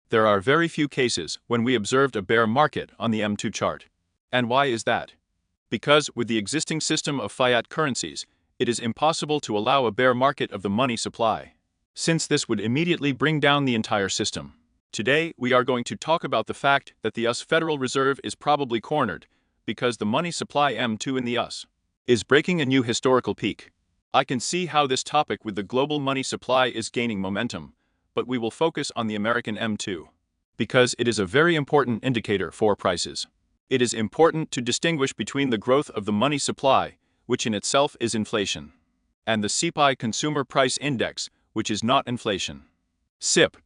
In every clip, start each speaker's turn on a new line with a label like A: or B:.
A: There are very few cases when we observed a bear market on the M2 chart. And why is that? Because with the existing system of fiat currencies, it is impossible to allow a bear market of the money supply, since this would immediately bring down the entire system. Today, we are going to talk about the fact that the US Federal Reserve is probably cornered, because the money supply M2 in the US is breaking a new historical peak. I can see how this topic with the global money supply is gaining momentum, but we will focus on the American M2, because it is a very important indicator for prices. It is important to distinguish between the growth of the money supply, which in itself is inflation, and the CPI Consumer Price Index, which is not inflation. CIP.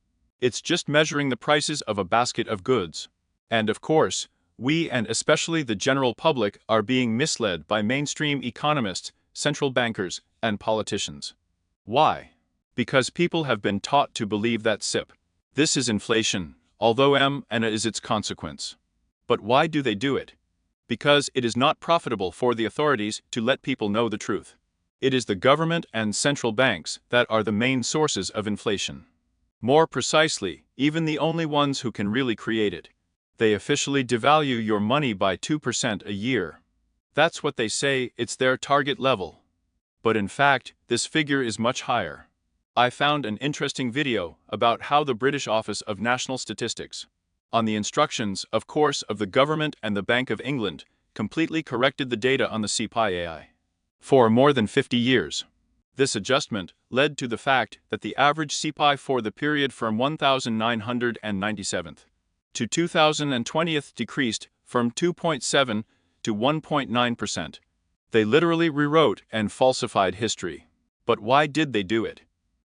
A: It's just measuring the prices of a basket of goods. And of course, we and especially the general public are being misled by mainstream economists, central bankers, and politicians. Why? Because people have been taught to believe that CIP. This is inflation, although M and is its consequence. But why do they do it? Because it is not profitable for the authorities to let people know the truth. It is the government and central banks that are the main sources of inflation. More precisely, even the only ones who can really create it. They officially devalue your money by 2% a year. That's what they say, it's their target level. But in fact, this figure is much higher. I found an interesting video about how the British Office of National Statistics, on the instructions, of course, of the government and the Bank of England, completely corrected the data on the CPI for more than 50 years. This adjustment led to the fact that the average CPI for the period from 1997 to 2020 decreased from 2.7 to 1.9%. They literally rewrote and falsified history. But why did they do it?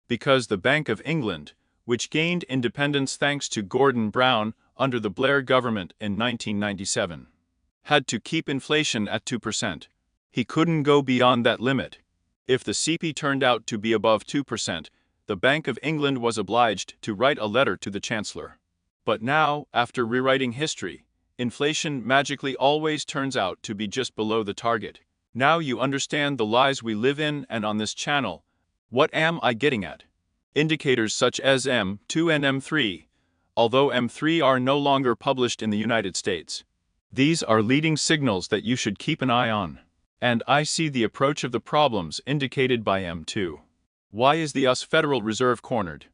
A: Because the Bank of England, which gained independence thanks to Gordon Brown under the Blair government in 1997, had to keep inflation at 2%. He couldn't go beyond that limit. If the CP turned out to be above 2%, the Bank of England was obliged to write a letter to the Chancellor. But now, after rewriting history, inflation magically always turns out to be just below the target. Now you understand the lies we live in, and on this channel. What am I getting at? Indicators such as M2 and M3, although M3 are no longer published in the United States. These are leading signals that you should keep an eye on. And I see the approach of the problems indicated by M2. Why is the US Federal Reserve cornered?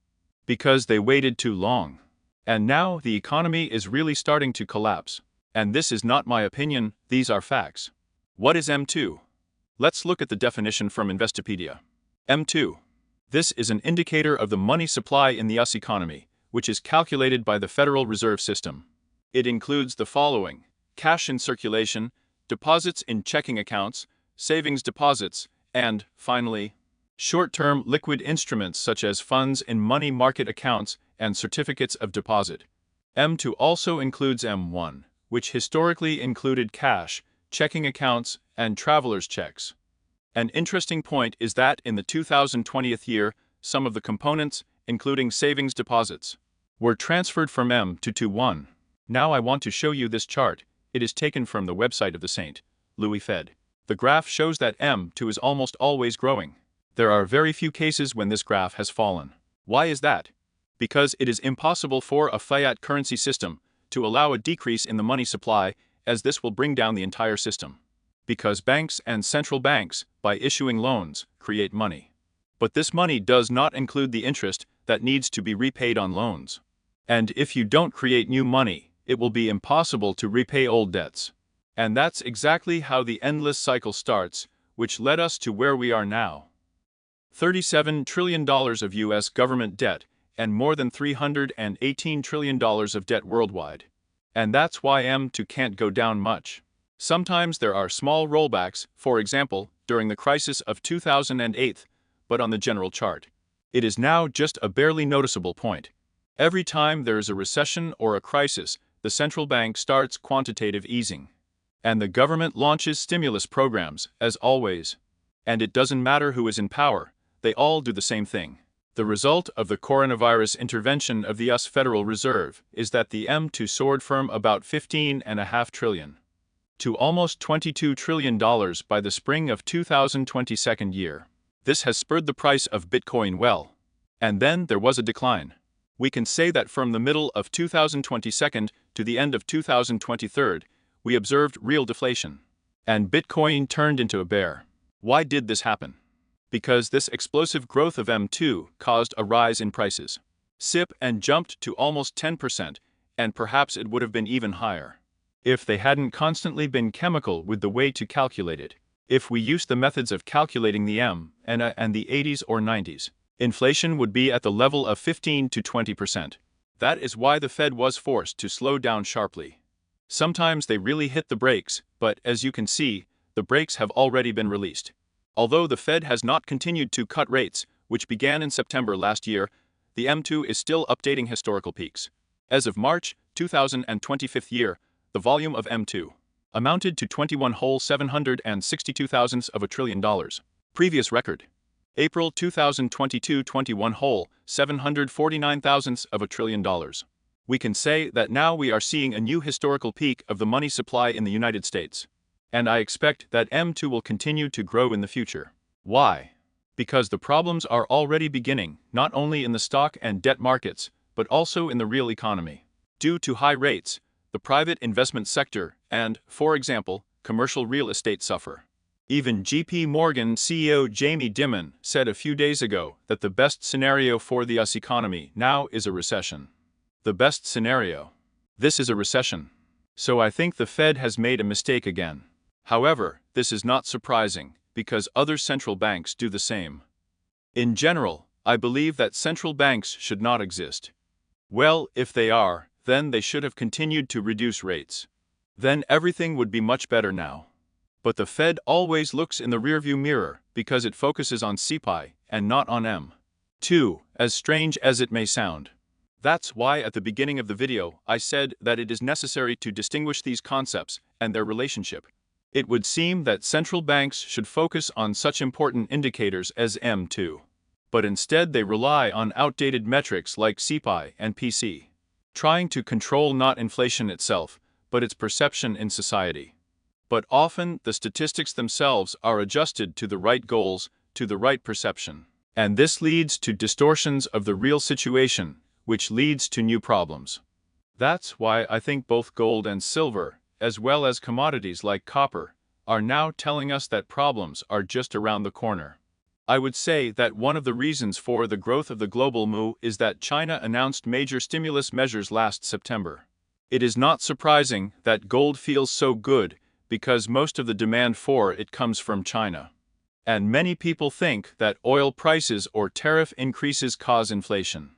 A: Because they waited too long. And now the economy is really starting to collapse. And this is not my opinion, these are facts. What is M2? Let's look at the definition from Investopedia. M2. This is an indicator of the money supply in the US economy, which is calculated by the Federal Reserve System. It includes the following: cash in circulation, deposits in checking accounts, savings deposits, and, finally, short-term liquid instruments such as funds in money market accounts and certificates of deposit. M2 also includes M1, which historically included cash, checking accounts, and traveler's checks. An interesting point is that in the 2020 year, some of the components, including savings deposits, were transferred from M2 to 1. Now I want to show you this chart. It is taken from the website of the St. Louis Fed. The graph shows that M2 is almost always growing. There are very few cases when this graph has fallen. Why is that? Because it is impossible for a fiat currency system to allow a decrease in the money supply, as this will bring down the entire system. Because banks and central banks, by issuing loans, create money. But this money does not include the interest that needs to be repaid on loans. And if you don't create new money, it will be impossible to repay old debts. And that's exactly how the endless cycle starts, which led us to where we are now. $37 trillion of US government debt, and more than $318 trillion of debt worldwide. And that's why M2 can't go down much. Sometimes there are small rollbacks, for example, during the crisis of 2008, but on the general chart, it is now just a barely noticeable point. Every time there is a recession or a crisis, the central bank starts quantitative easing. And the government launches stimulus programs, as always. And it doesn't matter who is in power, they all do the same thing. The result of the coronavirus intervention of the US Federal Reserve is that the M2 soared from about $15.5 trillion to almost $22 trillion by the spring of 2022 year. This has spurred the price of Bitcoin well. And then there was a decline. We can say that from the middle of 2022 to the end of 2023, we observed real deflation. And Bitcoin turned into a bear. Why did this happen? Because this explosive growth of M2 caused a rise in prices. SIP and jumped to almost 10%, and perhaps it would have been even higher if they hadn't constantly been chemical with the way to calculate it. If we used the methods of calculating the M and A and the 80s or 90s, inflation would be at the level of 15 to 20%. That is why the Fed was forced to slow down sharply. Sometimes they really hit the brakes, but as you can see, the brakes have already been released. Although the Fed has not continued to cut rates, which began in September last year, the M2 is still updating historical peaks. As of March 2025 year, the volume of M2 amounted to 21,762,000 of $1 trillion. Previous record. April 2022 21,749,000 of $1 trillion. We can say that now we are seeing a new historical peak of the money supply in the United States. And I expect that M2 will continue to grow in the future. Why? Because the problems are already beginning, not only in the stock and debt markets, but also in the real economy. Due to high rates, the private investment sector and, for example, commercial real estate suffer. Even JP Morgan CEO Jamie Dimon said a few days ago that the best scenario for the US economy now is a recession. The best scenario. This is a recession. So I think the Fed has made a mistake again. However, this is not surprising, because other central banks do the same. In general, I believe that central banks should not exist. Well, if they are, then they should have continued to reduce rates. Then everything would be much better now. But the Fed always looks in the rearview mirror because it focuses on CPI and not on M2, as strange as it may sound. That's why at the beginning of the video I said that it is necessary to distinguish these concepts and their relationship. It would seem that central banks should focus on such important indicators as M2. But instead they rely on outdated metrics like CPI and PC, trying to control not inflation itself, but its perception in society. But often the statistics themselves are adjusted to the right goals, to the right perception. And this leads to distortions of the real situation, which leads to new problems. That's why I think both gold and silver, as well as commodities like copper, are now telling us that problems are just around the corner. I would say that one of the reasons for the growth of the global move is that China announced major stimulus measures last September. It is not surprising that gold feels so good because most of the demand for it comes from China. And many people think that oil prices or tariff increases cause inflation.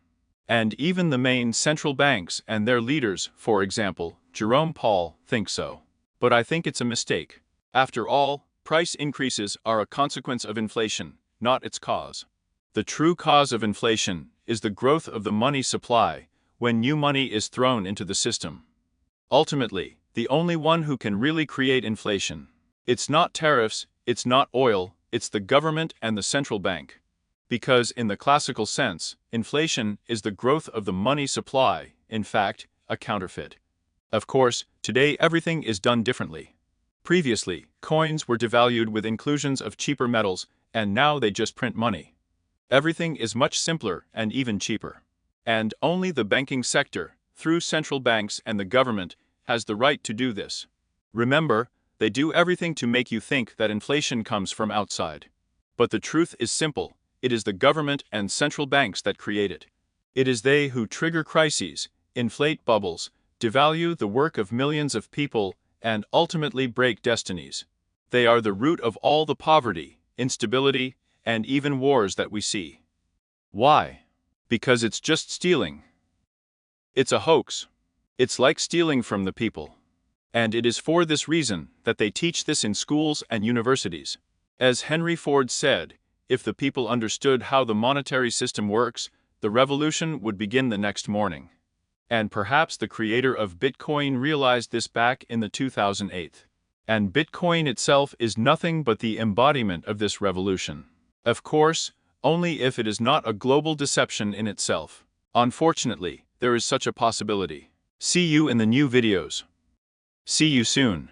A: And even the main central banks and their leaders, for example, Jerome Powell, think so. But I think it's a mistake. After all, price increases are a consequence of inflation, not its cause. The true cause of inflation is the growth of the money supply when new money is thrown into the system. Ultimately, the only one who can really create inflation. It's not tariffs, it's not oil, it's the government and the central bank. Because in the classical sense, inflation is the growth of the money supply, in fact, a counterfeit. Of course, today everything is done differently. Previously, coins were devalued with inclusions of cheaper metals, and now they just print money. Everything is much simpler and even cheaper. And only the banking sector, through central banks and the government, has the right to do this. Remember, they do everything to make you think that inflation comes from outside. But the truth is simple, it is the government and central banks that create it. It is they who trigger crises, inflate bubbles, devalue the work of millions of people, and ultimately break destinies. They are the root of all the poverty, instability, and even wars that we see. Why? Because it's just stealing. It's a hoax. It's like stealing from the people. And it is for this reason that they teach this in schools and universities. As Henry Ford said, if the people understood how the monetary system works, the revolution would begin the next morning. And perhaps the creator of Bitcoin realized this back in the 2008. And Bitcoin itself is nothing but the embodiment of this revolution. Of course, only if it is not a global deception in itself. Unfortunately, there is such a possibility. See you in the new videos. See you soon.